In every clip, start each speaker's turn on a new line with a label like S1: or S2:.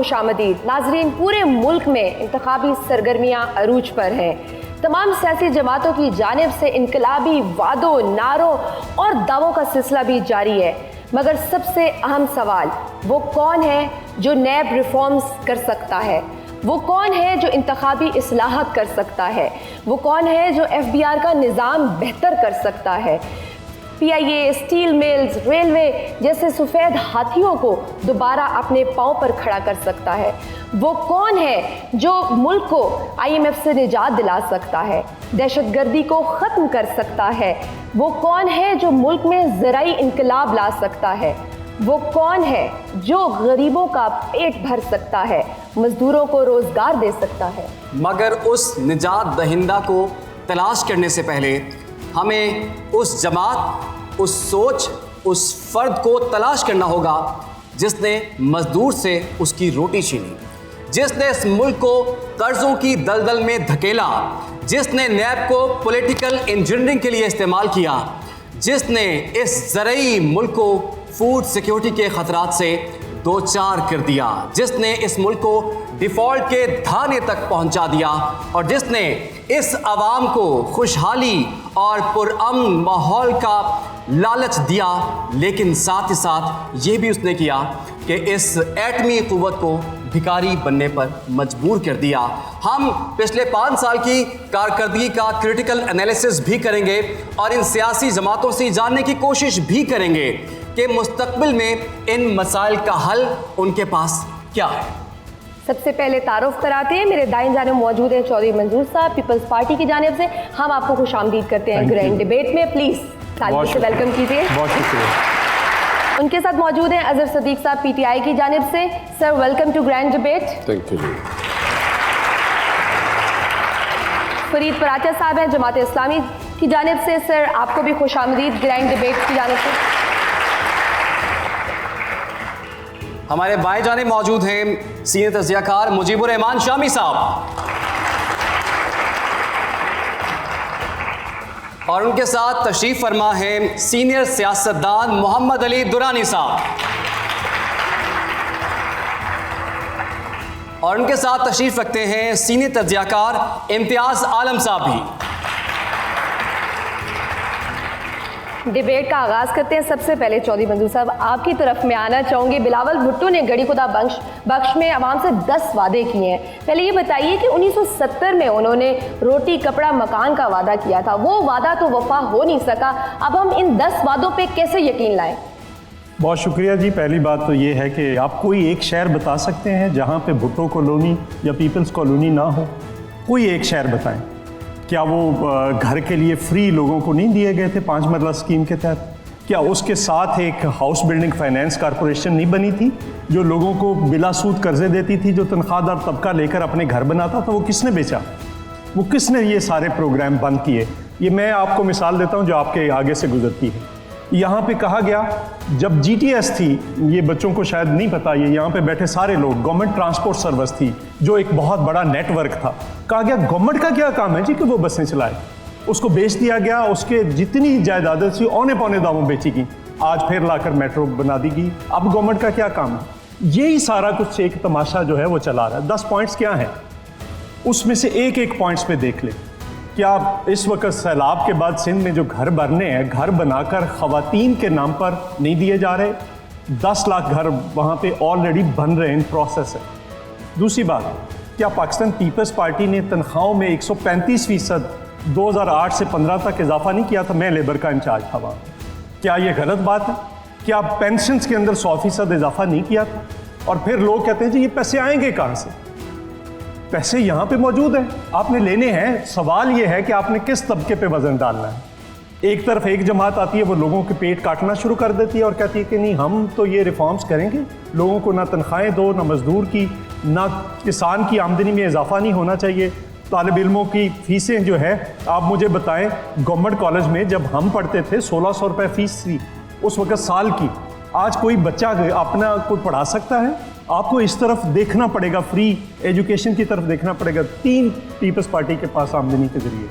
S1: खुशामदीद। नाजरीन, पूरे मुल्क में इंतखाबी सरगर्मियाँ अरूज पर हैं। तमाम सियासी जमातों की जानिब से इनकलाबी वादों, नारों और दावों का सिलसिला भी जारी है। मगर सबसे अहम सवाल, वो कौन है जो नैब रिफॉर्म्स कर सकता है? वो कौन है जो इंतखाबी इस्लाहत कर सकता है? वो कौन है जो FBR का निज़ाम बेहतर कर सकता है? PIA, स्टील मिल्स, रेलवे जैसे सफ़ेद हाथियों को दोबारा अपने पाँव पर खड़ा कर सकता है? वो कौन है जो मुल्क को IMF से निजात दिला सकता है, दहशतगर्दी को ख़त्म कर सकता है? वो कौन है जो मुल्क में ज़राई इनकलाब ला सकता है? वो कौन है जो गरीबों का पेट भर सकता है, मजदूरों को रोज़गार दे सकता है?
S2: मगर उस निजात दहिंदा को तलाश करने से पहले हमें उस जमात, उस सोच, उस फर्द को तलाश करना होगा जिसने मजदूर से उसकी रोटी छीनी, जिसने इस मुल्क को कर्जों की दलदल में धकेला, जिसने नैब को पॉलिटिकल इंजीनियरिंग के लिए इस्तेमाल किया, जिसने इस ज़रई मुल्क को फूड सिक्योरिटी के ख़तरात से दो चार कर दिया, जिसने इस मुल्क को डिफ़ॉल्ट के धाने तक पहुंचा दिया और जिसने इस आवाम को खुशहाली और पुरअमन माहौल का लालच दिया, लेकिन साथ ही साथ ये भी उसने किया कि इस एटमी क़ुव्वत को भिखारी बनने पर मजबूर कर दिया। हम पिछले 5 साल की कारकर्दगी का क्रिटिकल एनालिसिस भी करेंगे और इन सियासी जमातों से जानने की कोशिश भी करेंगे कि मुस्तकबिल में इन मसाइल का हल उनके पास क्या है।
S1: सबसे पहले तारुफ कराते हैं, मेरे दाएं जानिब मौजूद हैं चौधरी मंजूर साहब, पीपल्स पार्टी की जानिब से। हम आपको खुशामदीद करते हैं ग्रैंड डिबेट में। प्लीज़ तालियों से वेलकम कीजिए।
S3: बहुत शुक्रिया।
S1: उनके साथ मौजूद हैं अजहर सदीक साहब PTI की जानिब से। Sir, welcome to grand debate.
S3: Thank you.
S1: Farid Paracha साहब हैं जमात इस्लामी की जानिब से। सर, आपको भी खुशामदीद ग्रैंड डिबेट की जानिब से।
S2: हमारे बाएं जानिब मौजूद हैं सीनियर तज़कियाकार मुजीबुर रहमान शामी साहब और उनके साथ तशरीफ़ फरमा है सीनियर सियासतदान मोहम्मद अली दुरानी साहब और उनके साथ तशरीफ़ रखते हैं सीनियर तज़कियाकार इम्तियाज़ आलम साहब भी।
S1: डिबेट का आगाज़ करते हैं। सबसे पहले चौधरी मंजूर साहब, आपकी तरफ में आना चाहूँगी। बिलावल भुट्टो ने गड़ी खुदा बख्श में आवाम से 10 वादे किए हैं। पहले ये बताइए कि 1970 में उन्होंने रोटी कपड़ा मकान का वादा किया था, वो वादा तो वफा हो नहीं सका। अब हम इन 10 वादों पे कैसे यकीन लाएं?
S3: बहुत शुक्रिया जी। पहली बात तो ये है कि आप कोई एक शहर बता सकते हैं जहाँ पे भुट्टो कॉलोनी या पीपल्स कॉलोनी ना हो? कोई एक शहर बताएं। क्या वो घर के लिए फ्री लोगों को नहीं दिए गए थे 5 मरला स्कीम के तहत? क्या उसके साथ एक हाउस बिल्डिंग फाइनेंस कॉरपोरेशन नहीं बनी थी जो लोगों को बिला सूद कर्जे देती थी, जो तनख्वाहदार तबका लेकर अपने घर बनाता था? वो किसने बेचा? वो किसने ये सारे प्रोग्राम बंद किए? ये मैं आपको मिसाल देता हूँ जो आपके आगे से गुजरती है। यहाँ पे कहा गया, जब GTS थी, ये बच्चों को शायद नहीं पता, ये यहाँ पे बैठे सारे लोग, गवर्नमेंट ट्रांसपोर्ट सर्विस थी जो एक बहुत बड़ा नेटवर्क था। कहा गया गवर्नमेंट का क्या काम है जी कि वो बसें चलाए? उसको बेच दिया गया, उसके जितनी जायदादें थी औने पौने दामों बेची गई। आज फिर लाकर मेट्रो बना दी गई। अब गवर्नमेंट का क्या काम है? यही सारा कुछ एक तमाशा जो है वो चला रहा है। 10 पॉइंट्स क्या हैं, उसमें से एक पॉइंट्स पे देख ले। क्या इस वक्त सैलाब के बाद सिंध में जो घर बनने हैं, घर बनाकर ख़वातीन के नाम पर नहीं दिए जा रहे? 10 लाख घर वहाँ पे ऑलरेडी बन रहे हैं, इन प्रोसेस है। दूसरी बात, क्या पाकिस्तान पीपल्स पार्टी ने तनख्वाहों में 135% 2008 से 15 तक इजाफा नहीं किया था? मैं लेबर का इंचार्ज था वहाँ। क्या ये गलत बात है? क्या पेंशन्स के अंदर 100% इजाफा नहीं किया था? और फिर लोग कहते हैं जी ये पैसे आएंगे कहाँ से? पैसे यहाँ पे मौजूद हैं, आपने लेने हैं। सवाल ये है कि आपने किस तबके पे वजन डालना है। एक तरफ एक जमात आती है, वो लोगों के पेट काटना शुरू कर देती है और कहती है कि नहीं हम तो ये रिफॉर्म्स करेंगे, लोगों को ना तनख्वाहें दो, ना मजदूर की, ना किसान की आमदनी में इजाफा नहीं होना चाहिए। तालिब इल्मों की फ़ीसें जो है, आप मुझे बताएं, गवर्नमेंट कॉलेज में जब हम पढ़ते थे 1600 रुपये फ़ीस थी उस वक़्त साल की। आज कोई बच्चा अपना कोई पढ़ा सकता है? आपको इस तरफ देखना पड़ेगा, फ्री एजुकेशन की तरफ देखना पड़ेगा। 3 पीपल्स पार्टी के पास आमदनी के जरिए।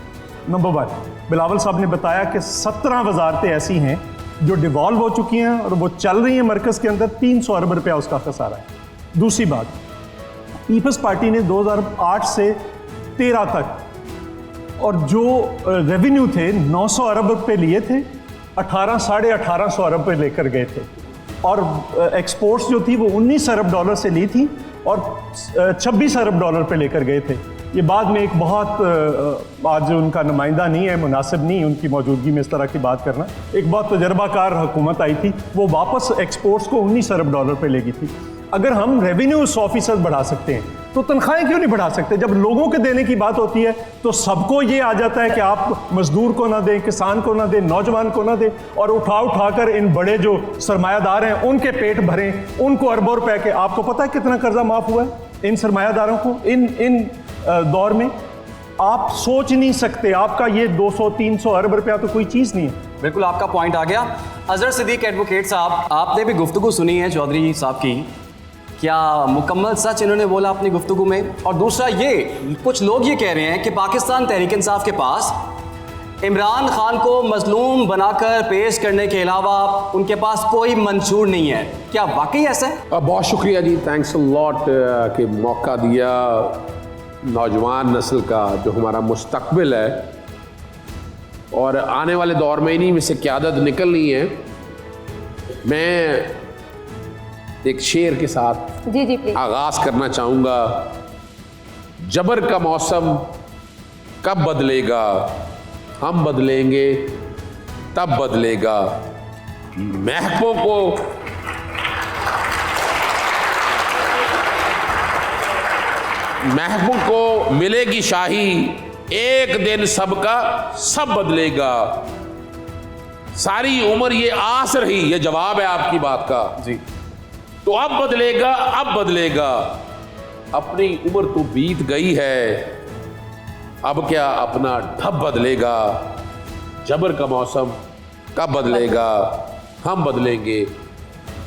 S3: नंबर 1, बिलावल साहब ने बताया कि 17 वजारतें ऐसी हैं जो डिवॉल्व हो चुकी हैं और वो चल रही हैं मरकज़ के अंदर। 300 अरब रुपया उसका खसारा है। दूसरी बात, पीपल्स पार्टी ने 2008 से 13 तक और जो रेवेन्यू थे 900 अरब रुपए लिए थे, साढ़े 1800 अरब पे लेकर गए थे और एक्सपोर्ट्स जो थी वो 19 अरब डॉलर से ली थी और 26 अरब डॉलर पे लेकर गए थे। ये बाद में एक बहुत आज उनका नुमाइंदा नहीं है, मुनासिब नहीं उनकी मौजूदगी में इस तरह की बात करना, एक बहुत तजर्बाकार हुकूमत आई थी, वो वापस एक्सपोर्ट्स को 19 अरब डॉलर पे लेगी थी। अगर हम रेवेन्यू 100% बढ़ा सकते हैं तो तनख्वाहें क्यों नहीं बढ़ा सकते? जब लोगों के देने की बात होती है तो सबको ये आ जाता है कि आप मजदूर को ना दें, किसान को ना दें, नौजवान को ना दें और उठा कर इन बड़े जो सरमायादार हैं उनके पेट भरें, उनको अरबों रुपए के। आपको पता है कितना कर्जा माफ हुआ है इन सरमायादारों को इन दौर में? आप सोच नहीं सकते। आपका ये 200-300 अरब रुपया तो कोई चीज़ नहीं है।
S2: बिल्कुल आपका पॉइंट आ गया। अजहर सिद्दीक एडवोकेट साहब, आपने भी गुफ्तगू सुनी है चौधरी साहब की, क्या मुकम्मल सच इन्होंने बोला अपनी गुफ्तगू में? और दूसरा ये, कुछ लोग ये कह रहे हैं कि पाकिस्तान तहरीक इंसाफ के पास इमरान खान को मजलूम बनाकर पेश करने के अलावा उनके पास कोई मंशूर नहीं है। क्या वाकई ऐसा है?
S4: बहुत शुक्रिया जी, थैंक्स अ लॉट कि मौका दिया नौजवान नस्ल का जो हमारा मुस्तकबिल है और आने वाले दौर में इन्हीं में से क़यादत निकलनी है। मैं एक शेर के साथ
S1: जी प्लीज
S4: आगाज करना चाहूँगा। जबर का मौसम कब बदलेगा, हम बदलेंगे तब बदलेगा। महबूब को मिलेगी शाही, एक दिन सबका सब बदलेगा। सारी उम्र ये आस रही, ये जवाब है आपकी बात का
S2: जी।
S4: तो अब बदलेगा, अब बदलेगा। अपनी उम्र तो बीत गई है, अब क्या अपना ढब बदलेगा। जबर का मौसम कब बदलेगा, हम बदलेंगे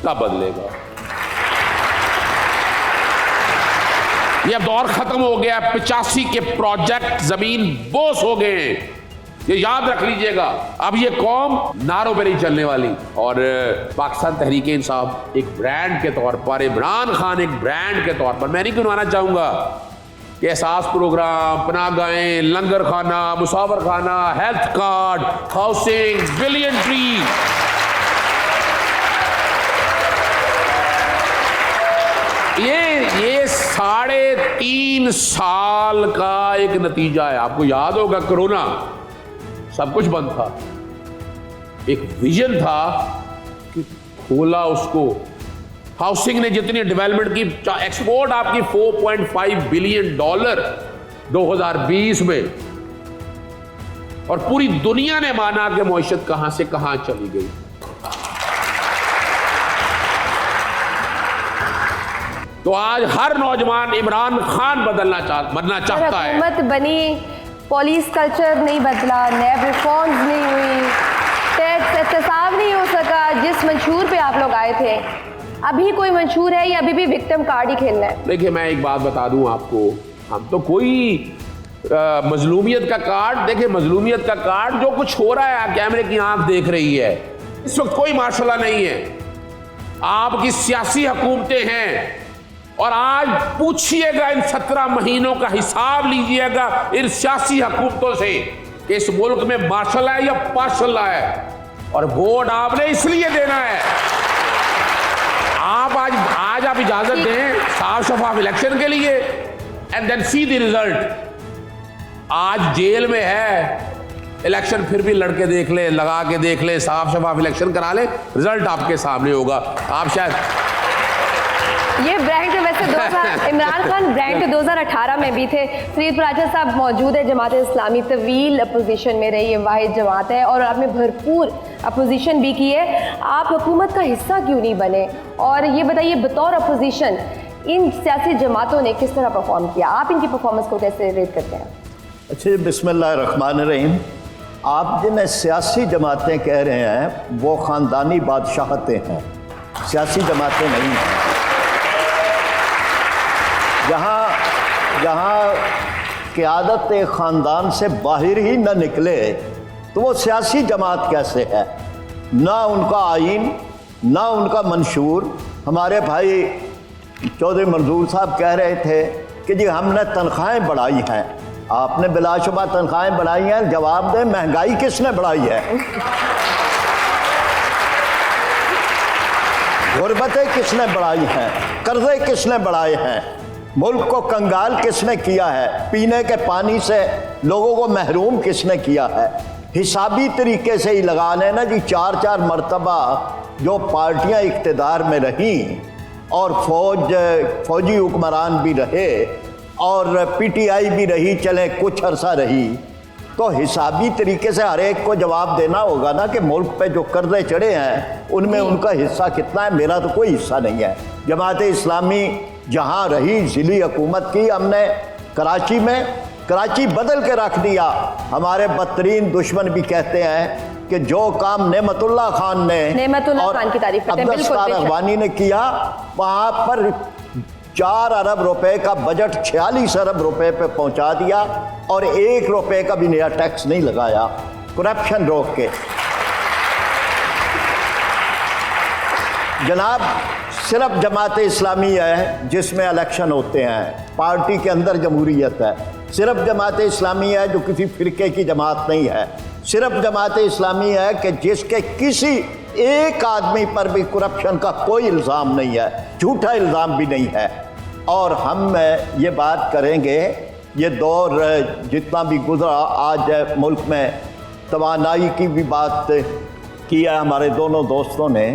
S4: तब बदलेगा। ये अब दौर खत्म हो गया। 85 के प्रोजेक्ट जमीन बोस हो गए, ये याद रख लीजिएगा। अब ये कौम नारों पे नहीं चलने वाली। और पाकिस्तान तहरीक इंसाफ एक ब्रांड के तौर पर, इमरान खान एक ब्रांड के तौर पर, मैं नहीं गिनवाना चाहूंगा कि एहसास प्रोग्राम, पनाहगाहें, लंगर खाना, मुसावर खाना, health card, housing, billion tree, ये 3.5 साल का एक नतीजा है। आपको याद होगा कोरोना, सब कुछ बंद था, एक विजन था कि खोला उसको। हाउसिंग ने जितनी डेवलपमेंट की, एक्सपोर्ट आपकी $4.5 बिलियन 2020 में, और पूरी दुनिया ने माना कि मईशत कहां से कहां चली गई। तो आज हर नौजवान इमरान खान बनना चाहता है।
S1: हुकूमत बनी, पॉलिस कल्चर नहीं बदला, नैब रिफॉर्म्स नहीं हुई, टैक्स एहतसाब नहीं हो सका जिस मंशूर पे आप लोग आए थे। अभी कोई मंशूर है या अभी भी विक्टिम कार्ड ही खेलना है?
S4: देखिए, मैं एक बात बता दूं आपको, हम तो कोई मजलूमियत का कार्ड, देखिए मजलूमियत का कार्ड जो कुछ हो रहा है कैमरे की आंख देख रही है, इस वक्त कोई मार्शल नहीं है। आपकी सियासी हुकूमतें हैं और आज पूछिएगा, इन 17 महीनों का हिसाब लीजिएगा इन सियासी हुकूमतों से कि इस मुल्क में मार्शल है या पार्शल है। और वोट आपने इसलिए देना है। आप आज आप इजाजत दें साफ शफाफ इलेक्शन के लिए, and then see the result. आज जेल में है, इलेक्शन फिर भी लड़के देख ले, लगा के देख ले, साफ शफाफ इलेक्शन करा ले, रिजल्ट आपके सामने होगा। आप शायद
S1: ये ब्रांड वैसे इमरान खान ब्रांड 2018 में भी थे। फरीद राजा साहब मौजूद है, जमात इस्लामी तवील अपोजिशन में रही है, वाहिद जमात है और आपने भरपूर अपोजिशन भी की है। आप हुकूमत का हिस्सा क्यों नहीं बने? और ये बताइए, बतौर अपोजिशन इन सियासी जमातों ने किस तरह परफॉर्म किया? आप इनकी परफॉर्मेंस को कैसे रेट करते हैं?
S5: अच्छा, बिस्मिल्लाहिर्रहमानिर्रहीम। आप जिन्हें सियासी जमातें कह रहे हैं वो ख़ानदानी बादशाहतें हैं, सियासी जमातें नहीं हैं। जहाँ क़यादत ख़ानदान से बाहर ही न निकले तो वो सियासी जमात कैसे है? ना उनका आइन, ना उनका मंशूर। हमारे भाई चौधरी मंजूर साहब कह रहे थे कि जी हमने तनख्वाहें बढ़ाई हैं। आपने बिलाशुबा तनख्वाहें बढ़ाई हैं, जवाब दें महंगाई किसने बढ़ाई है? गुर्बतें किसने बढ़ाई हैं? कर्जे किसने बढ़ाए हैं? मुल्क को कंगाल किसने किया है? पीने के पानी से लोगों को महरूम किसने किया है? हिसाबी तरीके से ही लगा लेना जी, 4-4 मरतबा जो पार्टियां इख्तिदार में रहीं और फौजी हुक्मरान भी रहे और पीटीआई भी रही, चले कुछ अरसा रही, तो हिसाबी तरीके से हर एक को जवाब देना होगा ना कि मुल्क पे जो कर्जे चढ़े हैं उनमें उनका हिस्सा कितना है। मेरा तो कोई हिस्सा नहीं है। जमात इस्लामी जहाँ रही ज़िली हुकूमत की, हमने कराची में कराची बदल के रख दिया। हमारे बदतरीन दुश्मन भी कहते हैं कि जो काम नेमतुल्लाह खान ने
S1: खान की तारीफ करते हैं,
S5: अब्दुल अगवानी ने किया, वहाँ पर 4 अरब रुपए का बजट 46 अरब रुपए पे पहुँचा दिया और 1 रुपए का भी नया टैक्स नहीं लगाया, करप्शन रोक के। जनाब, सिर्फ जमात इस्लामी है जिसमें इलेक्शन होते हैं, पार्टी के अंदर जमहूरियत है। सिर्फ जमात इस्लामी है जो किसी फ़िरके की जमात नहीं है। सिर्फ जमात इस्लामी है कि जिसके किसी एक आदमी पर भी करप्शन का कोई इल्ज़ाम नहीं है, झूठा इल्ज़ाम भी नहीं है। और हम ये बात करेंगे, ये दौर जितना भी गुजरा, आज मुल्क में तवानाई की भी बात की है हमारे दोनों दोस्तों ने।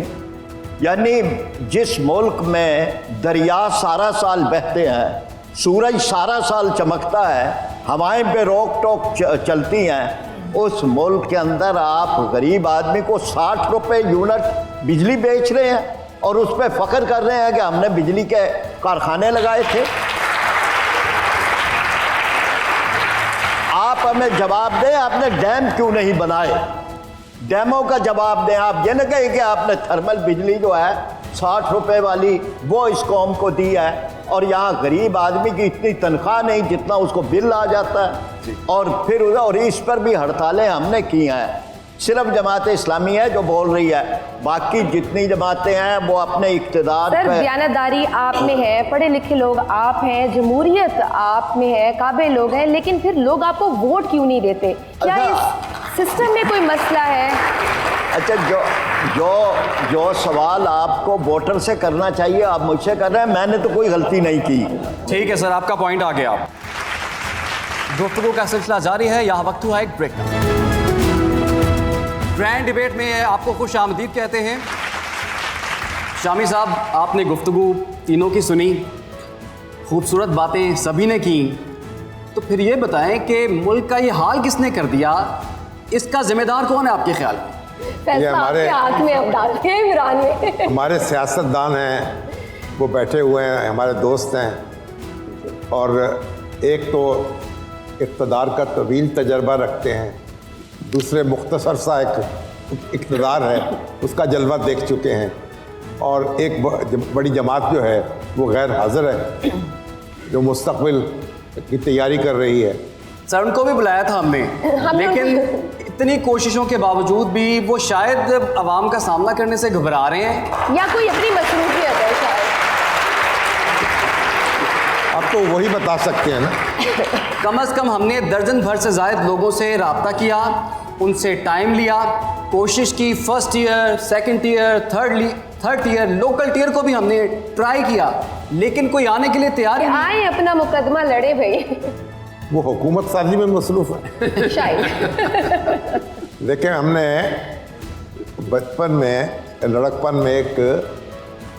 S5: यानी जिस मुल्क में दरिया सारा साल बहते हैं, सूरज सारा साल चमकता है, हवाएं पे रोक टोक चलती हैं, उस मुल्क के अंदर आप गरीब आदमी को 60 रुपए यूनिट बिजली बेच रहे हैं और उस पर फख्र कर रहे हैं कि हमने बिजली के कारखाने लगाए थे। आप हमें जवाब दें, आपने डैम क्यों नहीं बनाए? डैमों का जवाब दें। आप ये न कहें कि आपने थर्मल बिजली जो है 60 रुपए वाली वो इस कौम को दी है और यहाँ गरीब आदमी की इतनी तनख्वाह नहीं जितना उसको बिल आ जाता है। और इस पर भी हड़तालें हमने की हैं। सिर्फ जमात इस्लामी है जो बोल रही है, बाकी जितनी जमातें हैं वो अपने इक़्तिदार
S1: सर,
S5: पे।
S1: बयानदारी आप में है, पढ़े लिखे लोग आप हैं, जमहूरियत आप में है, काबिल लोग हैं, लेकिन फिर लोग आपको वोट क्यों नहीं देते? क्या इस सिस्टम में कोई मसला है?
S5: अच्छा, जो सवाल आपको वोटर से करना चाहिए आप मुझसे कर रहे हैं। मैंने तो कोई गलती नहीं की।
S2: ठीक है सर, आपका पॉइंट आ गया। गुफ्तगू का सिलसिला जारी है, यहाँ वक्त हुआ एक ब्रेक का। ग्रैंड डिबेट में आपको खुश आमदीद कहते हैं। शामी साहब, आपने गुफ्तगू तीनों की सुनी, खूबसूरत बातें सभी ने की, तो फिर ये बताएं कि मुल्क का ये हाल किसने कर दिया, इसका जिम्मेदार कौन है आपके ख्याल में?
S1: फैसला आपके हाथ में अब डालते हैं इमरान में।
S6: हमारे सियासतदान हैं, वो बैठे हुए हैं, हमारे दोस्त हैं, और एक तो इक़्तिदार का तवील तजर्बा रखते हैं, दूसरे मुख्तसर सा एक इक़्तिदार है उसका जलवा देख चुके हैं, और एक बड़ी जमात जो है वो गैर हाज़िर है जो मुस्तक़बिल की तैयारी कर रही है।
S2: सर, उनको भी बुलाया था हमने, लेकिन इतनी कोशिशों के बावजूद भी वो शायद अवाम का सामना करने से घबरा रहे हैं,
S1: या कोई अपनी मसरूफियत है शायद।
S6: अब तो वही बता सकते हैं ना।
S2: कम से कम हमने दर्जन भर से ज़ायद लोगों से रब्ता किया, उनसे टाइम लिया, कोशिश की, first year, second year, third year, local tier को भी हमने ट्राई किया, लेकिन कोई आने के लिए तैयार ही नहीं।
S1: आए अपना मुकदमा लड़े भाई।
S6: वो हुकूमत साजी में मसरूफ़ है
S1: शायद।
S6: देखिए, हमने बचपन में, लड़कपन में एक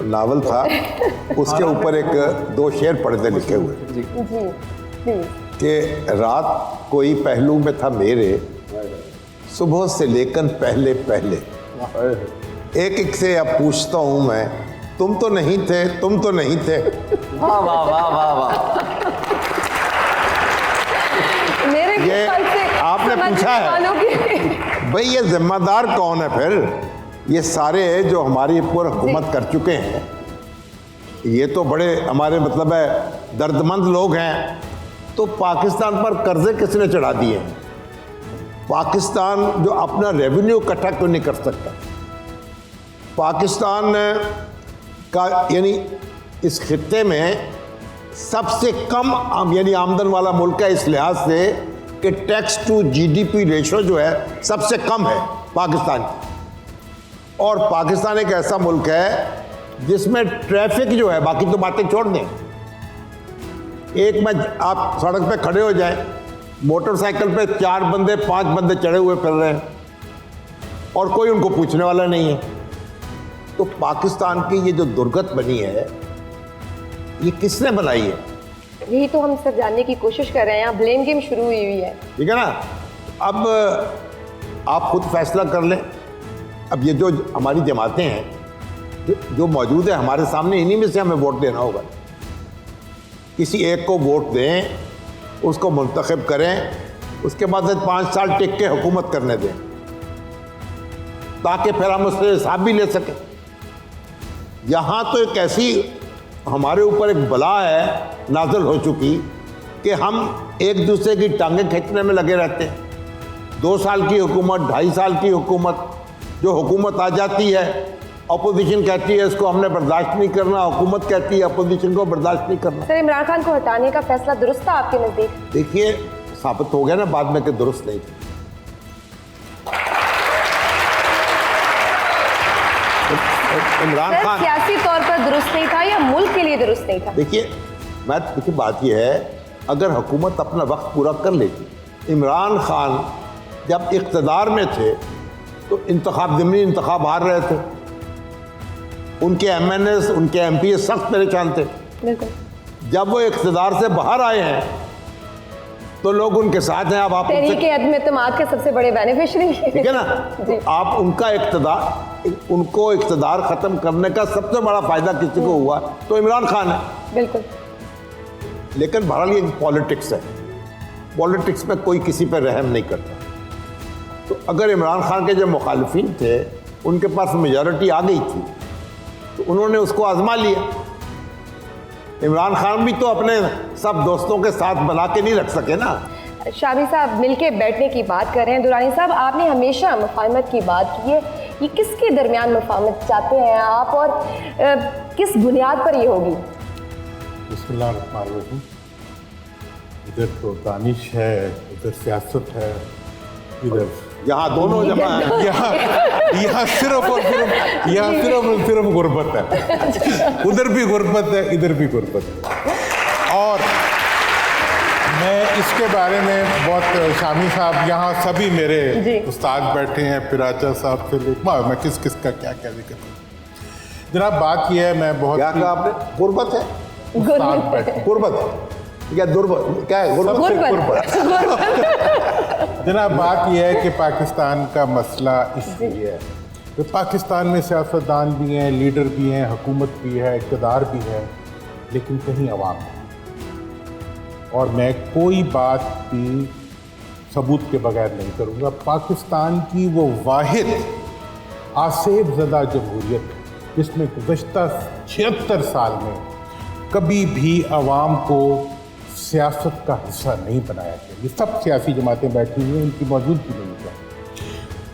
S6: नावल था, उसके ऊपर एक 2 शेर पढ़े थे लिखे हुए कि रात कोई पहलू में था मेरे, सुबह से लेकर पहले पहले, एक एक से अब पूछता हूँ मैं, तुम तो नहीं थे, तुम तो नहीं थे।
S2: वाह वाह वाह वाह वाह।
S1: मेरे
S6: ये
S1: ख्याल से
S6: आपने पूछा है भाई, ये जिम्मेदार कौन है फिर? ये सारे जो हमारी पूरी हुकूमत कर चुके हैं, ये तो बड़े हमारे मतलब है दर्दमंद लोग हैं। तो पाकिस्तान पर कर्जे किसने चढ़ा दिए? पाकिस्तान जो अपना रेवेन्यू इकट्ठा क्यों नहीं कर सकता? पाकिस्तान का यानी इस खित्ते में सबसे कम यानी आमदन वाला मुल्क है इस लिहाज से कि टैक्स टू जीडीपी रेशो जो है सबसे कम है पाकिस्तान की। और पाकिस्तान एक ऐसा मुल्क है जिसमें ट्रैफिक जो है, बाकी तो बातें छोड़ दें, एक में आप सड़क पे खड़े हो जाएं, मोटरसाइकिल पे 4 बंदे 5 बंदे चढ़े हुए फिर रहे हैं और कोई उनको पूछने वाला नहीं है। तो पाकिस्तान की ये जो दुर्गत बनी है, ये किसने बनाई है?
S1: यही तो हम सब जानने की कोशिश कर रहे हैं। यहाँ ब्लेम गेम शुरू हुई है,
S6: ठीक है ना। अब आप खुद फैसला कर लें। अब ये जो हमारी जमातें हैं जो मौजूद है हमारे सामने, इन्हीं में से हमें वोट देना होगा। किसी एक को वोट दें, उसको मुंतखब करें, उसके बाद 5 साल टिक के हुकूमत करने दें, ताकि फिर हम उससे हिसाब भी ले सकें। यहाँ तो एक ऐसी हमारे ऊपर एक बला है नाज़िल हो चुकी कि हम एक दूसरे की टांगें खींचने में लगे रहते हैं। 2 साल की हुकूमत, 2.5 साल की हुकूमत, जो हुकूमत आ जाती है, अपोजिशन कहती है इसको हमने बर्दाश्त नहीं करना, हुकूमत कहती है अपोजिशन को बर्दाश्त नहीं करना।
S1: सर, इमरान खान को हटाने का फैसला दुरुस्त था आपके नजदीक?
S6: देखिए, साबित हो गया ना बाद में कि दुरुस्त नहीं था। इमरान खान
S1: सियासी तौर पर दुरुस्त नहीं था या मुल्क के लिए दुरुस्त नहीं था?
S6: देखिए बात यह है, अगर हुकूमत अपना वक्त पूरा कर लेती। इमरान खान जब इक़्तिदार में थे तो ज़मीनी इंतखाब हार रहे थे, उनके MNAs, उनके MP सख्त परेशान थे।
S1: बिल्कुल।
S6: जब वो इक़्तिदार से बाहर आए हैं तो लोग उनके साथ हैं। अब आप
S1: तहरीक अदम एतमाद के सबसे बड़े बेनिफिशरी,
S6: ठीक है ना। तो आप उनको इक़्तिदार ख़त्म करने का सबसे बड़ा फ़ायदा किसी को हुआ तो इमरान खान है।
S1: बिल्कुल।
S6: लेकिन बहरहाल ये पॉलिटिक्स है, पॉलिटिक्स में कोई किसी पर रहम नहीं करता। तो अगर इमरान खान के जो मुखालिफिन थे उनके पास मेजॉरिटी आ गई थी तो उन्होंने उसको आजमा लिया। इमरान खान भी तो अपने सब दोस्तों के साथ बना के नहीं रख सके ना।
S1: शामी साहब, मिलके बैठने की बात कर रहे हैं। दुरानी साहब, आपने हमेशा मुफाहमत की बात की है, ये किसके दरमियान मुफाहमत चाहते हैं आप और किस बुनियाद पर ये होगी?
S7: बिस्मिल्लाहिर्रहमानिर्रहीम। इधर तो दानिश है, इधर सियासत है, इधर
S6: यहाँ दोनों जमा है।
S7: यहाँ सिर्फ और सिर्फ गुर्बत है। उधर भी गुर्बत है, इधर भी गुर्बत है। और मैं इसके बारे में बहुत, शामी साहब यहाँ सभी मेरे उस्ताद बैठे हैं, पिराचा साहब से लेकर मैं किस का क्या जिक्र करूँ। जनाब बात यह है, मैं बहुत
S6: क्या कहा आपने? गुर्बत है,
S7: उस्ताद बैठे,
S6: गुर्बत क्या दुर्बत क्या है? गुर्बत।
S7: जनाब बात यह है कि पाकिस्तान का मसला इसलिए है कि पाकिस्तान में सियासतदान भी हैं, लीडर भी हैं, हुकूमत भी है, इक़्तिदार भी है, लेकिन कहीं अवाम नहीं। और मैं कोई बात भी सबूत के बगैर नहीं करूँगा। पाकिस्तान की वो वाहिद आसेब ज़दा जमहूरियत जिसमें गुज़श्ता 76 साल में कभी भी अवाम को सियासत का हिस्सा नहीं बनाया गया। ये सब सियासी जमातें बैठी हुई हैं, इनकी मौजूदगी नहीं है।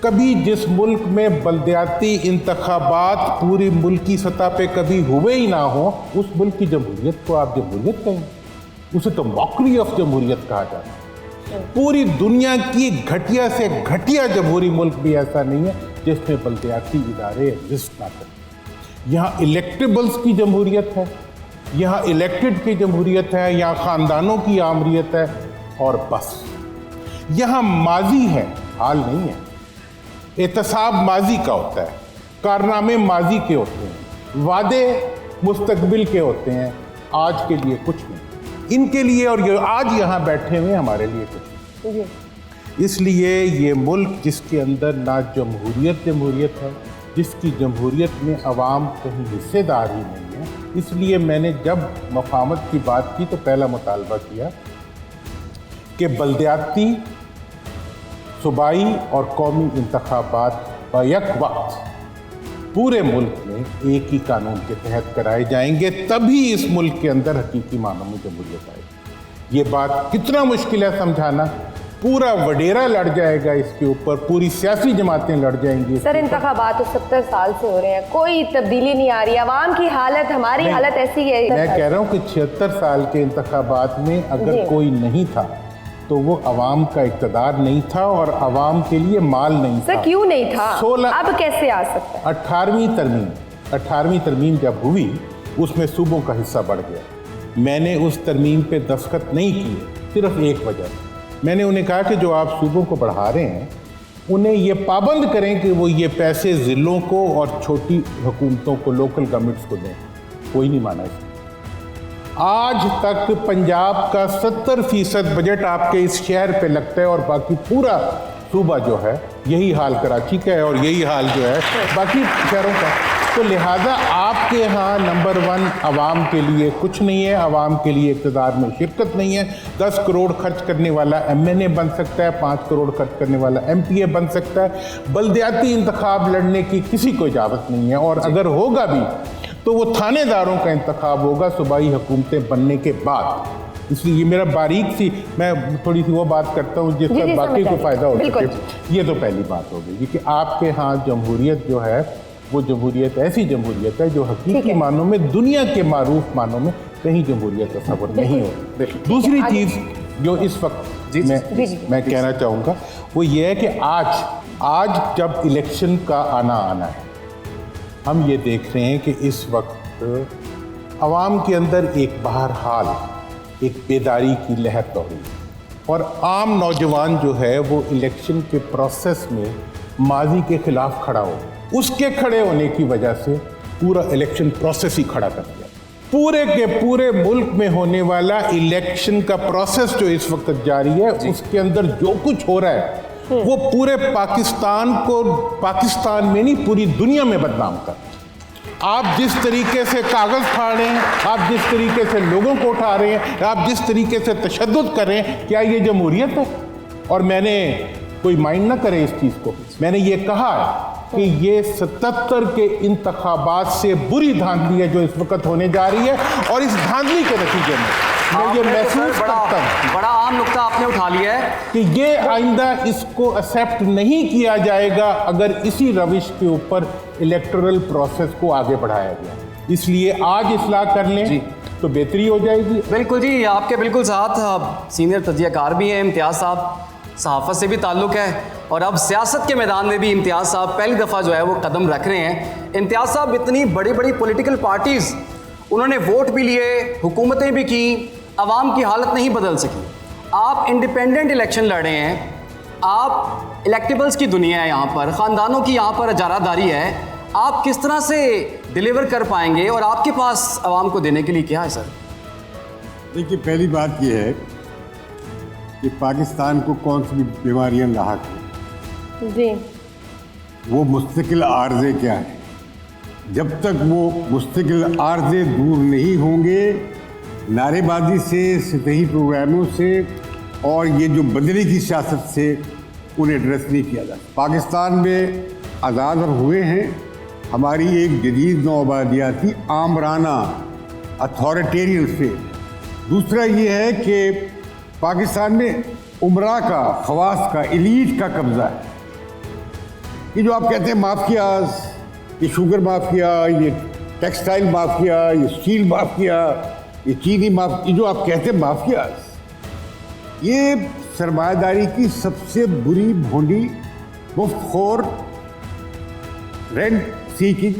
S7: कभी जिस मुल्क में बल्दियाती इंतखाबात पूरी मुल्की सतह पे कभी हुए ही ना हो, उस मुल्क की जमहूरियत को आप जमहूरियत कहें? उसे तो मॉकरी ऑफ जमहूरियत कहा जाता है। पूरी दुनिया की घटिया से घटिया जमहूरी मुल्क भी ऐसा नहीं है जिसमें बल्दियाती इदारे एग्जिस्ट ना करें। यहाँ इलेक्टेबल्स की जमहूरियत है, यहाँ इलेक्टेड की जमहूरियत है, यहाँ ख़ानदानों की आमरीत है और बस। यहाँ माजी है, हाल नहीं है। एहतसाब माजी का होता है, कारनामे माजी के होते हैं, वादे मुस्तकबिल के होते हैं, आज के लिए कुछ नहीं। इनके लिए और ये आज यहाँ बैठे हुए हमारे लिए कुछ नहीं। इसलिए ये मुल्क जिसके अंदर ना जमहूरियत है, जिसकी जमहूरियत में अवाम कहीं हिस्सेदार ही नहीं है, इसलिए मैंने जब मफाहमत की बात की तो पहला मुतालबा किया कि बल्दियाती, सूबाई और कौमी इंतखाबात बैक वक्त पूरे मुल्क में एक ही कानून के तहत कराए जाएंगे, तभी इस मुल्क के अंदर हकीकी मानों में जमहूरियत आएगी। ये बात कितना मुश्किल है समझाना, पूरा वडेरा लड़ जाएगा इसके ऊपर, पूरी सियासी जमातें लड़ जाएंगी।
S1: सर इंतखाबात तो 70 साल से हो रहे हैं, कोई तब्दीली नहीं आ रही, आवाम की हालत, हमारी हालत ऐसी है।
S7: मैं कह रहा हूँ कि 76 साल के इंतखाबात में अगर कोई नहीं था तो वो अवाम का इक़्तिदार नहीं था और अवाम के लिए माल नहीं था।
S1: सर क्यों नहीं था?
S7: 16
S1: अब कैसे आ सकता है?
S7: 18वीं तरमीम जब हुई उसमें सूबों का हिस्सा बढ़ गया। मैंने उस तरमीम पे दस्तखत नहीं किए सिर्फ एक वजह, मैंने उन्हें कहा कि जो आप सूबों को बढ़ा रहे हैं उन्हें ये पाबंद करें कि वो ये पैसे ज़िलों को और छोटी हुकूमतों को, लोकल गवर्नमेंट्स को दें। कोई नहीं माना इसको। आज तक पंजाब का 70% बजट आपके इस शहर पे लगता है और बाकी पूरा सूबा जो है, यही हाल कराची का है और यही हाल जो है बाकी शहरों का। तो लिहाजा आपके यहाँ नंबर 1 आवाम के लिए कुछ नहीं है, आवाम के लिए इक़्तिदार में शिरकत नहीं है। 10 करोड़ खर्च करने वाला MNA बन सकता है, 5 करोड़ खर्च करने वाला MPA बन सकता है। बल्दियाती इंतखाब लड़ने की किसी को इजाज़त नहीं है और अगर होगा भी तो वो थानेदारों का इंतखाब होगा सूबाई हुकूमतें बनने के बाद। इसलिए ये मेरा बारीक सी, मैं थोड़ी सी वो बात करता हूँ जिसका बाकी को फ़ायदा हो सके। ये तो पहली बात हो गई कि आपके यहाँ जमहूरियत जो है वो जमहूरियत ऐसी जमहूरियत है जो हकीकी मानों में, दुनिया के मारूफ मानों में कहीं जमहूरियत तस्वर नहीं हो। दूसरी चीज़ जो इस वक्त मैं कहना चाहूँगा वो ये है कि आज जब इलेक्शन का आना है, हम ये देख रहे हैं कि इस वक्त आवाम के अंदर एक बहरहाल एक बेदारी की लहर दौड़ रही है और आम नौजवान जो है वो इलेक्शन के प्रोसेस में माजी के खिलाफ खड़ा हो, उसके खड़े होने की वजह से पूरा इलेक्शन प्रोसेस ही खड़ा कर दिया। पूरे के पूरे मुल्क में होने वाला इलेक्शन का प्रोसेस जो इस वक्त जारी है उसके अंदर जो कुछ हो रहा है वो पूरे पाकिस्तान को, पाकिस्तान में नहीं पूरी दुनिया में बदनाम कर। आप जिस तरीके से कागज़ फाड़ रहे हैं, आप जिस तरीके से लोगों को उठा रहे हैं, आप जिस तरीके से तशद्दुद कर रहे हैं, क्या ये जमहूरियत है? और मैंने कोई माइंड ना करे इस चीज़ को, मैंने ये कहा कि ये 77 के इंतखाबात से बुरी धांधली है जो इस वक्त होने जा रही है और इस धांधली के नतीजे में मैं ये महसूस करता हूँ,
S2: बड़ा आम नुक्ता आपने उठा लिया है
S7: कि ये आइंदा इसको एक्सेप्ट नहीं किया जाएगा अगर इसी रविश के ऊपर इलेक्टोरल प्रोसेस को आगे बढ़ाया गया। इसलिए आज इस्लाह कर लें तो बेहतरी हो जाएगी।
S2: बिल्कुल जी, आपके बिल्कुल साथ सीनियर तजज़ियाकार भी हैं, इम्तियाज़ साहब, सहाफ़त से भी ताल्लुक़ है और अब सियासत के मैदान में भी इम्तियाज़ साहब पहली दफ़ा जो है वो कदम रख रहे हैं। इम्तियाज़ साहब, इतनी बड़ी बड़ी पॉलिटिकल पार्टीज़, उन्होंने वोट भी लिए, हुकूमतें भी की, आवाम की हालत नहीं बदल सकी। आप इंडिपेंडेंट इलेक्शन लड़े हैं, आप इलेक्टेबल्स की दुनिया है, यहाँ पर ख़ानदानों की यहाँ पर इजारादारी है, आप किस तरह से डिलीवर कर पाएंगे और आपके पास आवाम को देने के लिए क्या है सर?
S8: देखिए, पहली बात यह है कि पाकिस्तान को कौन सी बीमारियां लाहक हैं
S1: जी, वो
S8: मुस्तकिल आर्ज़े क्या है। जब तक वो मुस्तकिल आर्ज़े दूर नहीं होंगे, नारेबाजी से, सतही प्रोग्रामों से और ये जो बदली की सियासत से उन्हें एड्रेस नहीं किया जाता। पाकिस्तान में आज़ाद और हुए हैं, हमारी एक जदीद नौआबादियाती आमराना अथॉरिटेरियन स्टेट। दूसरा ये है कि पाकिस्तान में उमरा का, खवास का, एलीट का कब्ज़ा है। ये जो आप कहते हैं माफियाज, ये शुगर माफिया, ये टेक्सटाइल माफिया, ये स्टील माफिया, ये चीनी माफिया, जो आप कहते हैं माफियाज, ये सरमायादारी की सबसे बुरी भोंडी, मुफ्तखोर, रेंट सीकिंग,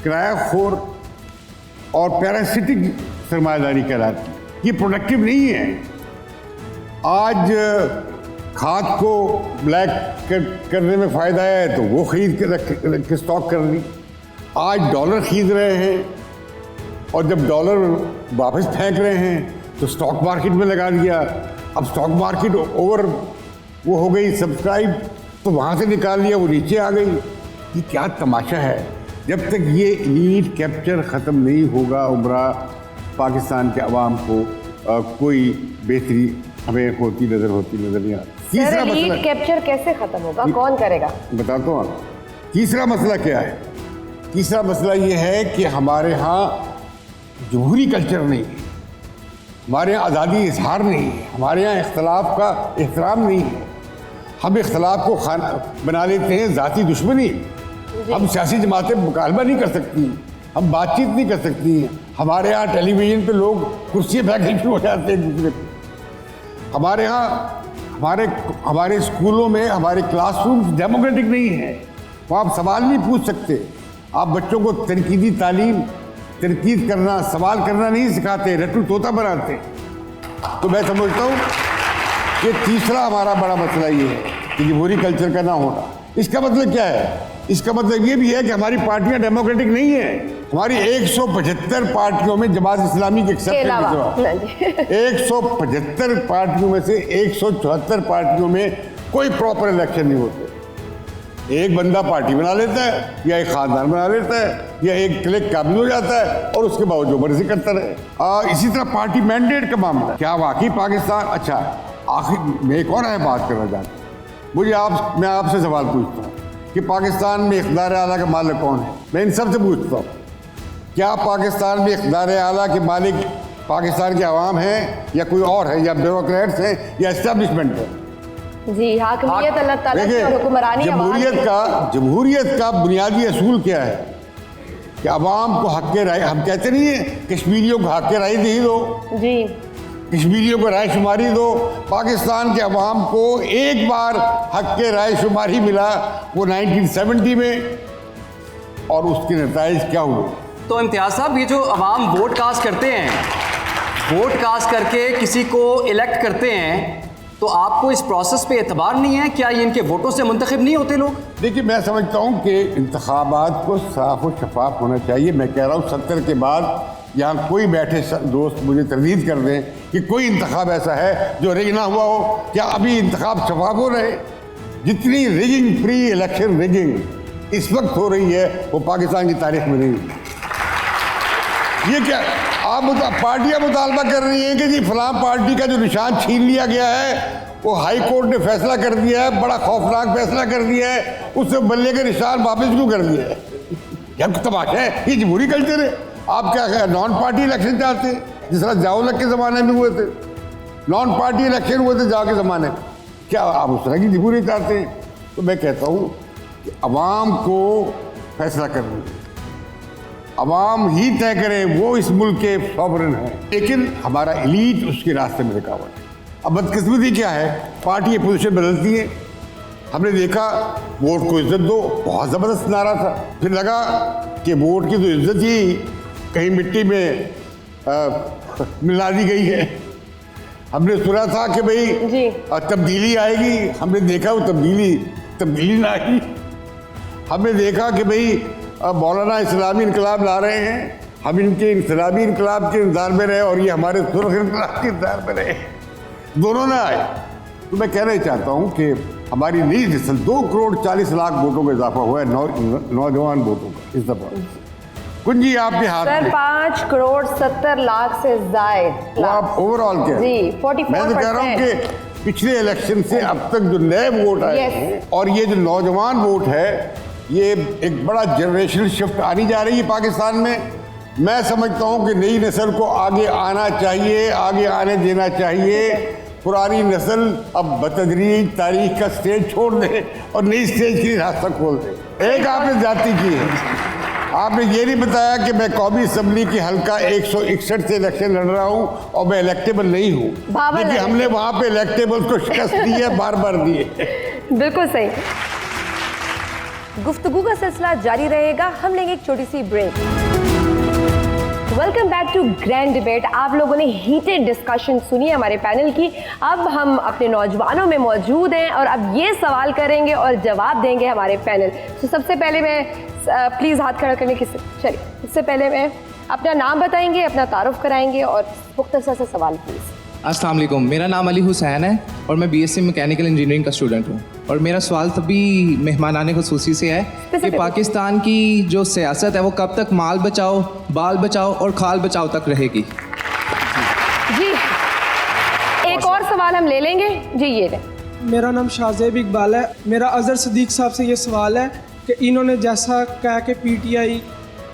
S8: किरायाखोर और पैरासिटिक सरमायादारी कहलाती है। ये प्रोडक्टिव नहीं है। आज खाद को ब्लैक करने में फ़ायदा है तो वो खरीद के रख के स्टॉक कर ली। आज डॉलर खरीद रहे हैं और जब डॉलर वापस फेंक रहे हैं तो स्टॉक मार्केट में लगा दिया। अब स्टॉक मार्केट ओवर वो हो गई सब्सक्राइब, तो वहाँ से निकाल लिया, वो नीचे आ गई। ये क्या तमाशा है। जब तक ये एलीट कैप्चर ख़त्म नहीं होगा उमरा, पाकिस्तान के अवाम को कोई बेहतरी हमें होती नज़र नहीं आती। तीसरा मसला
S1: कैप्चर कैसे खत्म होगा, कौन करेगा?
S8: बताता हूँ आपको। तीसरा मसला क्या है? तीसरा मसला ये है कि हमारे यहाँ जमहूरी कल्चर नहीं है। हमारे यहाँ आज़ादी इजहार नहीं है, हमारे यहाँ इख्तलाफ का एहतराम नहीं है। हम इख्तलाफ को खाना बना लेते हैं ज़ाती दुश्मनी। हम सियासी जमातें मुकालबा नहीं कर सकती, हम बातचीत नहीं कर सकती। हमारे यहाँ टेलीविज़न पे लोग कुर्सियाँ फेंकने शुरू हो जाते हैं एक दूसरे को। हमारे यहाँ हमारे स्कूलों में हमारे क्लासरूम डेमोक्रेटिक नहीं है, वहाँ आप सवाल नहीं पूछ सकते। आप बच्चों को तनकीदी तालीम, तनकीद करना, सवाल करना नहीं सिखाते, रट्टू तोता बनाते। तो मैं समझता हूँ कि तीसरा हमारा बड़ा मसला ये है कि जमहूरी कल्चर का ना होना। इसका मतलब क्या है? इसका मतलब ये भी है कि हमारी पार्टियां डेमोक्रेटिक नहीं है। हमारी 175 पार्टियों में जमात इस्लामी के 175 पार्टियों में से 174 पार्टियों में कोई प्रॉपर इलेक्शन नहीं होते। एक बंदा पार्टी बना लेता है या एक खानदान बना लेता है या एक क्लिक काबिल हो जाता है और उसके बाद जो मर्जी करता रहे। इसी तरह पार्टी मैंडेट का मामला, क्या वाकई पाकिस्तान, अच्छा आखिर मैं एक और बात करना चाहता हूँ। मैं आपसे सवाल पूछता हूँ कि पाकिस्तान में इख्तियार आला का मालिक कौन है? मैं इन सबसे पूछता हूँ, क्या पाकिस्तान में इख्तियार आला के मालिक पाकिस्तान के अवाम हैं या कोई और है, या ब्यूरोक्रेट्स हैं या एस्टेब्लिशमेंट है?
S1: जी, हाकिमियत अल्लाह ताला की और हुक्मरानी
S8: जमहूरियत का बुनियादी असूल क्या है कि अवाम को हक राय, हम कहते नहीं है कश्मीरियों को हक राय दे दो
S1: जी,
S8: कश्मीरियों को राय शुमारी दो। पाकिस्तान के अवाम को एक बार हक राय शुमारी मिला, वो 1970 में, और उसके नताइज क्या हुए?
S2: तो इम्तियाज साहब, ये जो अवाम वोट कास्ट करते हैं, वोट कास्ट करके किसी को इलेक्ट करते हैं, तो आपको इस प्रोसेस पे एतबार नहीं है? क्या ये इनके वोटों से मुंतखब नहीं होते लोग?
S8: देखिए, मैं समझता हूँ कि इंतखाबात को साफ और शफाफ होना चाहिए। मैं कह रहा हूँ 70 के बाद यहाँ कोई बैठे दोस्त मुझे तरदीद कर दें कि कोई इंतखाब ऐसा है जो रिग ना हुआ हो। क्या अभी इंतखाब शफाफ हो रहे? जितनी रिगिंग, प्री इलेक्शन रिगिंग इस वक्त हो रही है वो पाकिस्तान की तारीख में नहीं। ये क्या आप पार्टियां मुतालबा कर रही हैं कि जी फलां पार्टी का जो निशान छीन लिया गया है, वो हाई कोर्ट ने फैसला कर दिया है, बड़ा खौफनाक फैसला कर दिया है, उससे बल्ले के निशान वापस क्यों कर दिया है? क्या तमाशा है? ये जमहूरी कल्चर है। आप क्या नॉन पार्टी इलेक्शन चाहते हैं, जिस तरह जाओलक के ज़माने में हुए थे, नॉन पार्टी इलेक्शन हुए थे जाओ के ज़माने में? क्या आप उस तरह की जमहूरी चाहते हैं? तो मैं कहता हूँ कि अवाम को फैसला करना, अवाम ही तय करे, वो इस मुल्क के सॉवरेन हैं, लेकिन हमारा एलीट उसके रास्ते में रुकावट है। अब बदकिस्मती क्या है, पार्टी पोजीशन बदलती है। हमने देखा वोट को इज्जत दो, बहुत ज़बरदस्त नारा था, फिर लगा कि वोट की तो इज्जत ही कहीं मिट्टी में मिला दी गई है। हमने सुना था कि भाई तब्दीली आएगी, हमने देखा वो तब्दीली ना आई। हमने देखा कि भाई मौलाना इस्लामी इनकलाब ला रहे हैं, हम इनके इस्लामी इनकलाब के इंतजार में रहे और ये हमारे सुर्ख इनकलाब के इंतजार में रहे, दोनों ना आए। तो मैं कहना चाहता हूँ कि हमारी नई नस्ल 2 करोड़ 40 लाख वोटों का इजाफा हुआ है, नौजवान वोटों का इस दफा। कुंजी आपके हाथ
S1: सर,
S8: में
S1: 5 करोड़ 70 लाख से जायद।
S8: आप ओवरऑल क्या
S1: जी 44%।
S8: मैं तो कह रहा हूँ कि पिछले इलेक्शन से अब तक जो नए वोट आए हैं और ये जो नौजवान वोट है, ये एक बड़ा जनरेशनल शिफ्ट आनी जा रही है पाकिस्तान में। मैं समझता हूँ कि नई नस्ल को आगे आना चाहिए, आगे आने देना चाहिए। पुरानी नस्ल अब बतदरीज तारीख का स्टेज छोड़ दे और नई स्टेज के लिए रास्ता खोल दे। एक आपने जाति की है, आपने ये नहीं बताया कि मैं कौमी असम्बली की हल्का 161 से इलेक्शन लड़ रहा हूँ और मैं इलेक्टेबल नहीं हूँ, क्योंकि हमने वहाँ पे इलेक्टेबल को शिकस्त दी है, बार बार दी है।
S1: बिल्कुल सही। गुफ्तगू का सिलसिला जारी रहेगा, हम लेंगे एक छोटी सी break. Welcome back to grand debate. आप लोगों ने हीटेड डिस्कशन सुनी हमारे पैनल की। अब हम अपने नौजवानों में मौजूद हैं और अब ये सवाल करेंगे और जवाब देंगे हमारे पैनल। तो सबसे पहले मैं प्लीज़ हाथ खड़ा करने की, चलिए सबसे पहले मैं अपना नाम बताएंगे, अपना तारुफ कराएंगे और मुख्तसर से सवाल प्लीज़।
S9: अस्सलाम वालेकुम, मेरा नाम अली हुसैन है और मैं बीएससी मैकेनिकल इंजीनियरिंग का स्टूडेंट हूँ। और मेरा सवाल तभी मेहमानाने खुसूसी से है कि पाकिस्तान की जो सियासत है वो कब तक माल बचाओ, बाल बचाओ और खाल बचाओ तक रहेगी?
S1: जी एक और सवाल हम ले लेंगे। जी ये ले।
S10: मेरा नाम शाहजेब इकबाल है। मेरा अजहर सदीक साहब से ये सवाल है कि इन्होंने जैसा कहा कि पीटीआई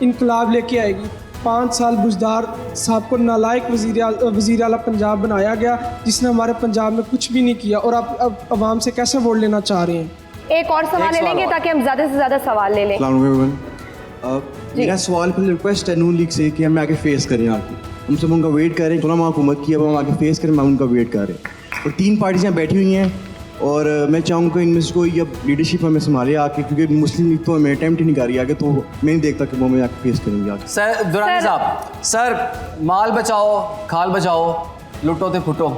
S10: इनकलाब लेके आएगी, 5 साल बुजदार साहब को नालायक वज़ीर आला पंजाब बनाया गया, जिसने हमारे पंजाब में कुछ भी नहीं किया, और आप अब आवाम से कैसे वोट लेना चाह रहे हैं?
S1: एक और सवाल ले लेंगे ताकि हम ज़्यादा से ज़्यादा सवाल ले लें।
S11: मेरा सवाल पर रिक्वेस्ट है नून लीग से कि हम आके फेस करें आके, हम सब उनका वेट करें, थोड़ा हुकूमत की, अब हम आके फेस करें, हम उनका वेट करें। और 3 पार्टियाँ बैठी हुई हैं और मैं चाहूँगा इनमें से कोई अब लीडरशिप हमें संभाले आके, क्योंकि मुस्लिम लीग तो हमें अटैम्प्ट ही नहीं कर रही आगे, तो मैं नहीं देखता कि वो हमें आके फेस करेंगे आगे।
S2: सर दुरानी साहब, सर माल बचाओ खाल बचाओ, लुटो ते फुटो।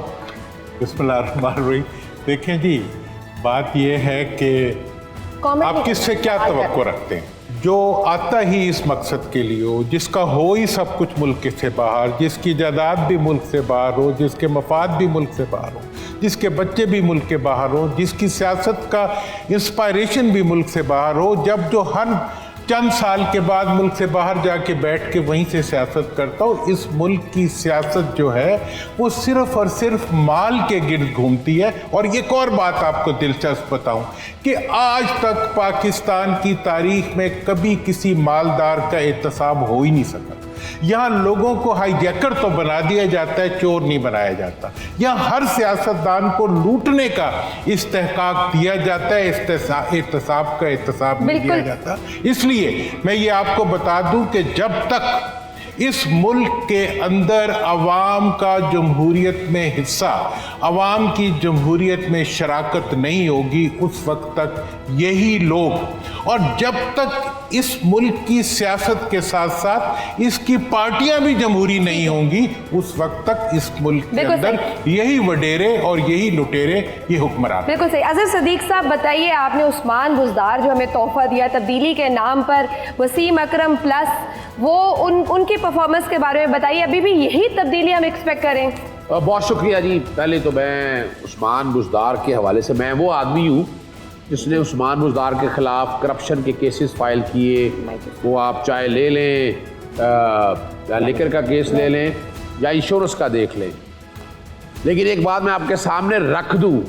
S7: बिस्मिल्लाहिर्रहमानिर्रहीम। देखें जी, बात यह है कि आप किससे क्या तवक्को रखते हैं? जो आता ही इस मकसद के लिए हो, जिसका हो ही सब कुछ मुल्क से बाहर, जिसकी जायदाद भी मुल्क से बाहर हो, जिसके मफाद भी मुल्क से बाहर हो, जिसके बच्चे भी मुल्क के बाहर हो, जिसकी सियासत का इंस्पायरेशन भी मुल्क से बाहर हो, जब जो हर चंद साल के बाद मुल्क से बाहर जाके बैठ के वहीं से सियासत करता हो, इस मुल्क की सियासत जो है वो सिर्फ और सिर्फ माल के गिर्द घूमती है। और एक और बात आपको दिलचस्प बताऊं कि आज तक पाकिस्तान की तारीख में कभी किसी मालदार का एहतसाब हो ही नहीं सका। यहाँ लोगों को हाईजैकर तो बना दिया जाता है, चोर नहीं बनाया जाता। यहाँ हर सियासतदान को लूटने का इस्तेहकाक दिया जाता है, एहतसाब का एहतसाब नहीं दिया जाता। इसलिए मैं ये आपको बता दूं कि जब तक इस मुल्क के अंदर अवाम का जमहूरियत में हिस्सा, अवाम की जमहूरियत में शराकत नहीं होगी, उस वक्त तक यही लोग, और जब तक इस मुल्क की सियासत के साथ साथ इसकी पार्टियां भी जमहूरी नहीं होंगी, उस वक्त तक इस मुल्क के अंदर यही वडेरे और यही लुटेरे ये हुक्मरान।
S1: बिल्कुल सही। अज़र सदीक साहब, बताइए, आपने उस्मान बुज़दार जो हमें तोहफा दिया तब्दीली के नाम पर, वसीम अकरम प्लस, वो उनकी परफॉर्मेंस के बारे में बताइए। अभी भी यही तब्दीली हम एक्सपेक्ट करें?
S4: बहुत शुक्रिया जी। पहले तो मैं उस्मान बुज़दार के हवाले से, मैं वो आदमी हूँ जिसने उस्मान बुज़दार के ख़िलाफ़ करप्शन के केसेस फाइल किए। वो आप चाहे ले लें, लिकर का केस ले लें या इंश्योरेंस का देख लें। लेकिन एक बात मैं आपके सामने रख दूँ,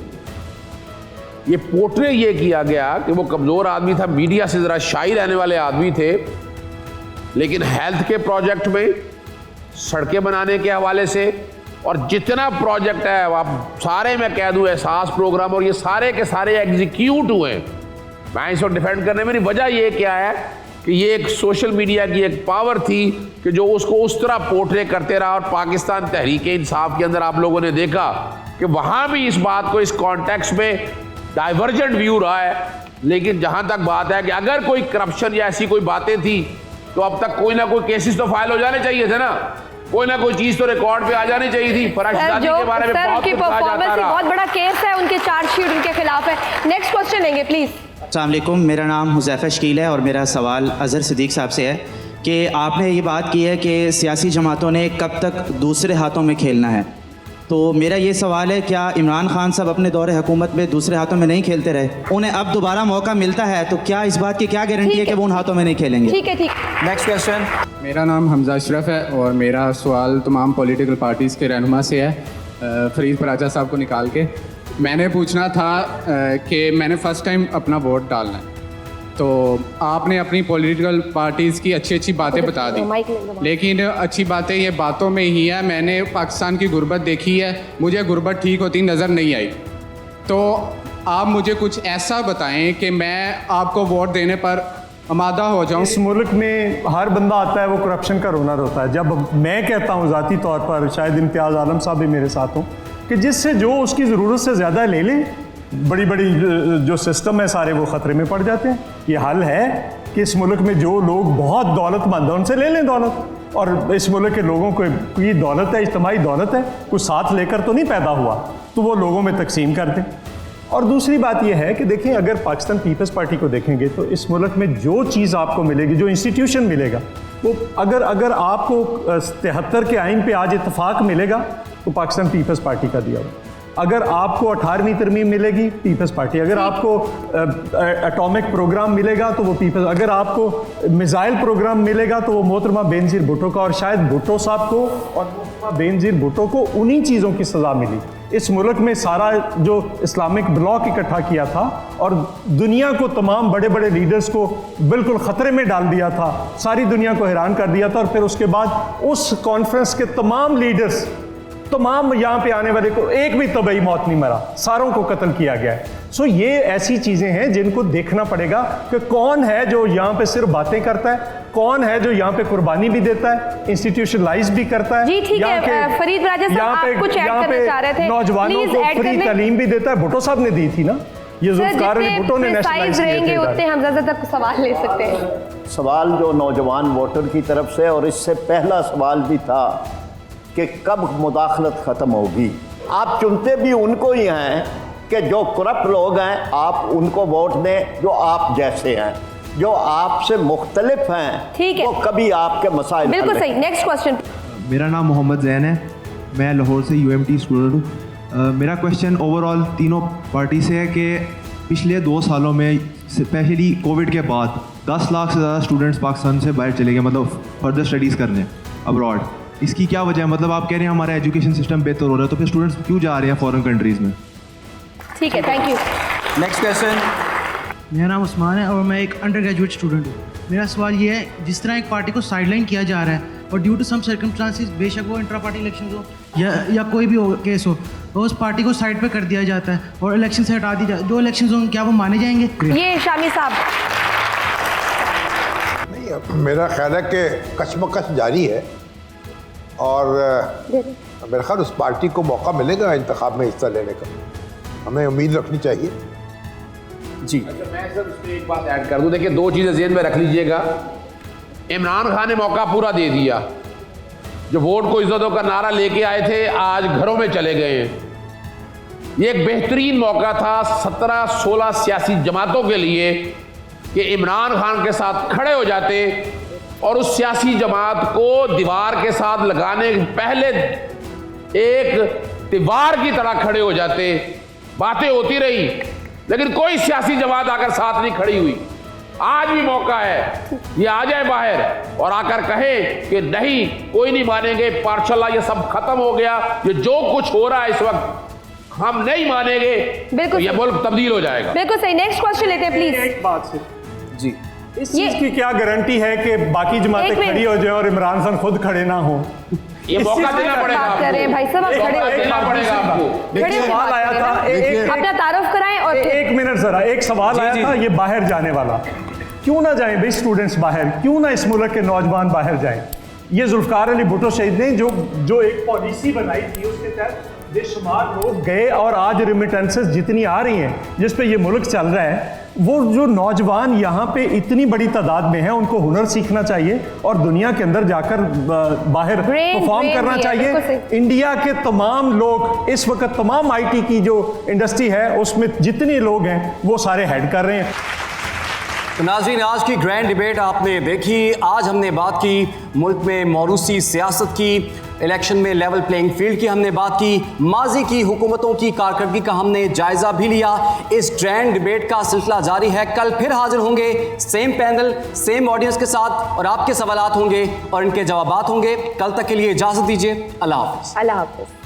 S4: ये पोर्ट्रे ये किया गया कि वो कमज़ोर आदमी था, मीडिया से ज़रा शाई रहने वाले आदमी थे, लेकिन हेल्थ के प्रोजेक्ट में, सड़कें बनाने के हवाले से, और जितना प्रोजेक्ट है आप सारे, मैं कह दूं, एहसास प्रोग्राम, और ये सारे के सारे एग्जीक्यूट हुए। मैं इसको डिफेंड करने में वजह ये क्या है कि ये एक सोशल मीडिया की एक पावर थी कि जो उसको उस तरह पोर्ट्रे करते रहा। और पाकिस्तान तहरीक इंसाफ के अंदर आप लोगों ने देखा कि वहाँ भी इस बात को, इस कॉन्टेक्स्ट में डाइवर्जेंट व्यू रहा है। लेकिन जहाँ तक बात है कि अगर कोई करप्शन या ऐसी कोई बातें थी तो अब तक कोई ना कोई केसेस तो फाइल हो जाने चाहिए थे ना, कोई ना कोई चीज तो रिकॉर्ड पे आ जानी चाहिए थी। फराशदादी के बारे में बहुत कुछ कहा जाता रहा।
S1: बहुत बड़ा केस है, उनके चार्जशीट उनके खिलाफ है। नेक्स्ट क्वेश्चन लेंगे प्लीज।
S12: अस्सलाम वालेकुम, मेरा नाम हुज़ैफ़ा शकील है और मेरा सवाल अज़हर सिद्दीक़ साहब से है कि आपने ये बात की है कि सियासी जमातों ने कब तक दूसरे हाथों में खेलना है। तो मेरा ये सवाल है, क्या इमरान खान साहब अपने दौरे हुकूमत में दूसरे हाथों में नहीं खेलते रहे? उन्हें अब दोबारा मौका मिलता है, तो क्या इस बात की क्या गारंटी है कि वो उन हाथों में नहीं खेलेंगे?
S1: ठीक है, ठीक।
S2: Next question.
S13: मेरा नाम हमजा अशरफ है और मेरा सवाल तमाम पॉलिटिकल पार्टीज़ के रहनुमा से है, फरीद पराचा साहब को निकाल के। मैंने पूछना था कि मैंने फ़र्स्ट टाइम अपना वोट डालना है, तो आपने अपनी पॉलिटिकल पार्टीज़ की अच्छी अच्छी बातें बता दी, लेकिन अच्छी बातें ये बातों में ही है। मैंने पाकिस्तान की गुर्बत देखी है, मुझे गुर्बत ठीक होती नज़र नहीं आई। तो आप मुझे कुछ ऐसा बताएं कि मैं आपको वोट देने पर आमादा हो जाऊं।
S3: इस मुल्क में हर बंदा आता है वो करप्शन का रोना रोता है। जब मैं कहता हूँ ज़ाती तौर पर, शायद इम्तियाज़ आलम साहब भी मेरे साथ हों, कि जिससे जो उसकी ज़रूरत से ज़्यादा ले लें, बड़ी बड़ी जो सिस्टम है सारे वो ख़तरे में पड़ जाते हैं। ये हल है कि इस मुल्क में जो लोग बहुत दौलतमंद हैं उनसे ले लें दौलत, और इस मुल्क के लोगों को ये दौलत है, इज्तिमाई दौलत है, कुछ साथ लेकर तो नहीं पैदा हुआ, तो वो लोगों में तकसीम कर दें। और दूसरी बात यह है कि देखिए, अगर पाकिस्तान पीपल्स पार्टी को देखेंगे तो इस मुल्क में जो चीज़ आपको मिलेगी, जो इंस्टीट्यूशन मिलेगा, वो अगर आपको 73 के आइन पे आज इत्तेफाक मिलेगा तो पाकिस्तान पीपल्स पार्टी का दिया हुआ। अगर आपको 18वीं तरमीम मिलेगी पीपल्स पार्टी, अगर आपको एटॉमिक प्रोग्राम मिलेगा तो वो पीपल्स, अगर आपको मिसाइल प्रोग्राम मिलेगा तो वो मोहतरमा बेनज़ीर भुट्टो का, और शायद भुट्टो साहब को और मोहतरमा बेनज़ीर भुट्टो को उन्हीं चीज़ों की सज़ा मिली। इस मुल्क में सारा जो इस्लामिक ब्लॉक इकट्ठा किया था और दुनिया को, तमाम बड़े बड़े लीडर्स को बिल्कुल ख़तरे में डाल दिया था, सारी दुनिया को हैरान कर दिया था, और फिर उसके बाद उस कॉन्फ्रेंस के तमाम लीडर्स, तमाम यहाँ पे आने वाले को एक भी तबई मौत नहीं मरा, सारों को कत्ल किया गया है। सो ये ऐसी चीज़ें हैं जिनको देखना पड़ेगा कि कौन है जो यहाँ पे सिर्फ बातें करता है, कौन है जो यहाँ पे कुर्बानी भी देता है, इंस्टीट्यूशनलाइज भी करता है।
S1: जी ठीक है, फरीद राजा साहब आप कुछ ऐड करना चाह रहे थे,
S3: नौजवानों को फ्री तालीम भी देता है, भुट्टो साहब ने दी थी ना, ये जुल्फ़िकार अली भुट्टो ने नेशनलाइज
S1: रहेंगे उतने हम ज़्यादा तक सवाल ले सकते हैं।
S5: सवाल जो नौजवान वोटर की तरफ से, और इससे पहला सवाल भी था कि कब मुदाखलत ख़त्म होगी। आप चुनते भी उनको ही हैं कि जो करप्ट लोग हैं, आप उनको वोट दें जो आप जैसे हैं, जो आपसे मुख्तलिफ हैं,
S1: ठीक है,
S5: वो कभी आपके मसाइल
S1: बिल्कुल सही। Next question.
S14: मेरा नाम मोहम्मद जैन है, मैं लाहौर से UMT स्टूडेंट हूँ। मेरा क्वेश्चन ओवरऑल तीनों पार्टी से है कि पिछले 2 सालों में, स्पेशली कोविड के बाद, 10 लाख से ज़्यादा स्टूडेंट्स पाकिस्तान से बाहर चले गए, मतलब फर्दर स्टडीज़ करने अब्रॉड। इसकी क्या वजह है? मतलब आप कह रहे हैं हमारा एजुकेशन सिस्टम बेहतर हो रहा है, तो फिर स्टूडेंट्स क्यों जा रहे हैं फॉरेन कंट्रीज़ में?
S1: ठीक है, थैंक यू।
S2: Next question.
S15: मेरा नाम उस्मान है और मैं एक अंडर ग्रेजुएट स्टूडेंट हूँ। मेरा सवाल ये है, जिस तरह एक पार्टी को साइडलाइन किया जा रहा है और ड्यू टू सम सर्कमस्टांसेस, बेशक वो इंट्रा पार्टी इलेक्शन हो या कोई भी हो केस हो, तो उस पार्टी को साइड पे कर दिया जाता है और इलेक्शन से हटा दी जाए, जो इलेक्शन होंगे क्या वो माने जाएंगे?
S1: ये शामी साहब।
S6: नहीं, मेरा ख्याल है कि कशमकश जारी है और मेरा ख्याल उस पार्टी को मौका मिलेगा इंतखाब में हिस्सा लेने का, हमें उम्मीद रखनी चाहिए।
S2: जी
S4: अच्छा, मैं सर उसमें एक बात ऐड कर दूं। देखिए, 2 चीज़ें ज़हन में रख लीजिएगा। इमरान खान ने मौका पूरा दे दिया, जो वोट को इज्जतों का नारा लेके आए थे आज घरों में चले गए हैं। ये एक बेहतरीन मौका था 17-16 सियासी जमातों के लिए कि इमरान खान के साथ खड़े हो जाते और उस सियासी जमात को दीवार के साथ लगाने के पहले एक दीवार की तरह खड़े हो जाते। बातें होती रही लेकिन कोई सियासी जमात आकर साथ नहीं खड़ी हुई। आज भी मौका है, ये आ जाए बाहर और आकर कहे कि नहीं, कोई नहीं मानेंगे, माशाल्लाह ये सब खत्म हो गया, ये जो कुछ हो रहा है इस वक्त हम नहीं मानेंगे, तो ये मुल्क तब्दील हो जाएगा।
S1: बिल्कुल सही। नेक्स्ट क्वेश्चन लेते हैं प्लीज।
S3: एक बात से
S2: जी,
S3: इस चीज की क्या गारंटी है कि बाकी जमातें खड़ी हो जाए और इमरान खान खुद खड़े ना हो?
S4: ये मौका देना पड़ेगा आपको।
S1: कर रहे हैं भाई साहब, खड़े हो
S4: देना पड़ेगा आपको।
S3: देखिए, सवाल आया था,
S1: अपना तारुफ कराएं और
S3: एक मिनट जरा, एक सवाल आया था ये बाहर जाने वाला। क्यों ना जाएं भाई स्टूडेंट्स बाहर, क्यों ना इस मुल्क के नौजवान बाहर जाएं? ये जुल्फ़िकार अली भुट्टो शहीद ने जो एक पॉलिसी बनाई थी, उसके तहत बेशुमार लोग गए और आज रिमिटेंसेस जितनी आ रही हैं जिस पे ये मुल्क चल रहा है, वो जो नौजवान यहाँ पे इतनी बड़ी तादाद में हैं, उनको हुनर सीखना चाहिए और दुनिया के अंदर जाकर बाहर परफॉर्म करना चाहिए। इंडिया के तमाम लोग इस वक्त, तमाम IT की जो इंडस्ट्री है उसमें जितने लोग हैं वो सारे हेड कर रहे हैं।
S2: तो नाज़रीन, आज की ग्रैंड डिबेट आपने देखी। आज हमने बात की मुल्क में मौरूसी सियासत की, इलेक्शन में लेवल प्लेइंग फील्ड की हमने बात की, माजी की हुकूमतों की कारकर्दगी का हमने जायज़ा भी लिया। इस ग्रैंड डिबेट का सिलसिला जारी है। कल फिर हाजिर होंगे सेम पैनल, सेम ऑडियंस के साथ, और आपके सवालात होंगे और इनके जवाबात होंगे। कल तक के लिए इजाज़त दीजिए। अल्लाह हाफ़िज़।
S1: अल्लाह हाफ़िज़।